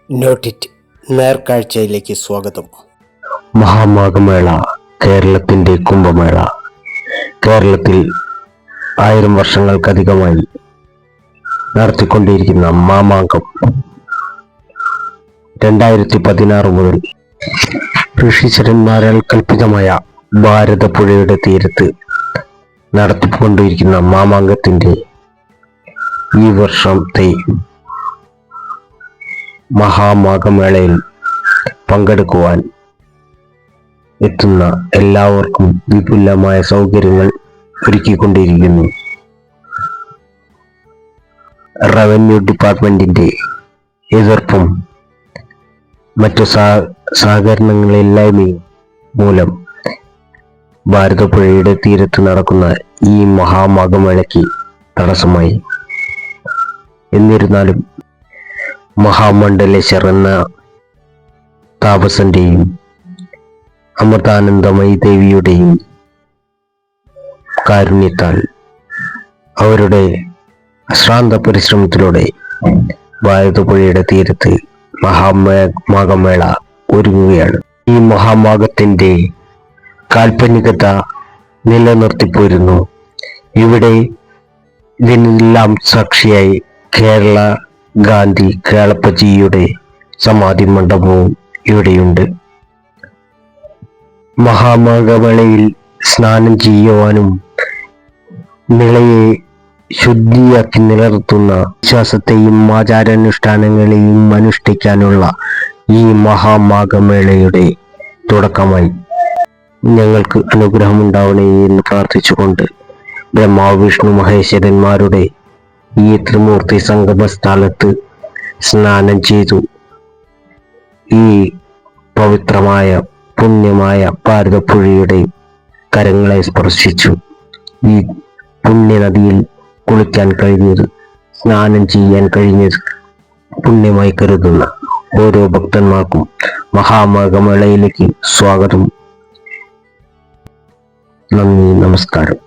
നോട്ടിറ്റ് നേർക്കാഴ്ചയിലേക്ക് സ്വാഗതം. മഹാമാഘമേള കേരളത്തിന്റെ കുംഭമേള. കേരളത്തിൽ 1000 വർഷങ്ങൾക്കധികമായി നടത്തിക്കൊണ്ടിരിക്കുന്ന മാമാങ്കം 2016 മുതൽ ഋഷീശ്വരന്മാരാൽ കൽപ്പിതമായ ഭാരതപ്പുഴയുടെ തീരത്ത് നടത്തിക്കൊണ്ടിരിക്കുന്ന മാമാങ്കത്തിന്റെ ഈ വർഷത്തെ മഹാമാഘമേളയിൽ പങ്കെടുക്കുവാൻ എത്തുന്ന എല്ലാവർക്കും വിപുലമായ സൗകര്യങ്ങൾ ഒരുക്കിക്കൊണ്ടിരിക്കുന്നു. റവന്യൂ ഡിപ്പാർട്ട്മെന്റിന്റെ എതിർപ്പും മറ്റു സഹകരണങ്ങളില്ലായ്മയും മൂലം ഭാരതപ്പുഴയുടെ തീരത്ത് നടക്കുന്ന ഈ മഹാമാഘമേളയ്ക്ക് തടസ്സമായി. എന്നിരുന്നാലും മഹാമണ്ഡലേശ്വർ എന്ന താപസന്റെയും അമൃതാനന്ദമയി ദേവിയുടെയും കാരുണ്യത്താൽ അവരുടെ അശ്രാന്ത പരിശ്രമത്തിലൂടെ ഭാരതപ്പുഴയുടെ തീരത്ത് മഹാമാഘമേള ഒരുങ്ങുകയാണ്. ഈ മഹാമാഘത്തിന്റെ കാൽപ്പനികത നിലനിർത്തിപ്പോരുന്നു. ഇവിടെ ഇതിനെല്ലാം സാക്ഷിയായി കേരള ഗാന്ധി കേളപ്പജിയുടെ സമാധി മണ്ഡപവും ഇവിടെയുണ്ട്. മഹാമാഘമേളയിൽ സ്നാനം ചെയ്യുവാനും മേളയെ ശുദ്ധിയാക്കി നിലനിർത്തുന്ന വിശ്വാസത്തെയും ആചാരാനുഷ്ഠാനങ്ങളെയും അനുഷ്ഠിക്കാനുള്ള ഈ മഹാമാഘമേളയുടെ തുടക്കമായി. ഞങ്ങൾക്ക് അനുഗ്രഹമുണ്ടാവണേ എന്ന് പ്രാർത്ഥിച്ചുകൊണ്ട് ബ്രഹ്മാവ് വിഷ്ണു മഹേശ്വരന്മാരുടെ ഈ ത്രിമൂർത്തി സംഗമ സ്ഥലത്ത് സ്നാനം ചെയ്തു ഈ പവിത്രമായ പുണ്യമായ ഭാരതപ്പുഴയുടെ കരങ്ങളെ സ്പർശിച്ചു ഈ പുണ്യനദിയിൽ കുളിക്കാൻ കഴിഞ്ഞത്, സ്നാനം ചെയ്യാൻ കഴിഞ്ഞത് പുണ്യമായി കരുതുന്ന ഓരോ ഭക്തന്മാർക്കും മഹാമാഘമേളയിലേക്ക് സ്വാഗതം. നന്ദി, നമസ്കാരം.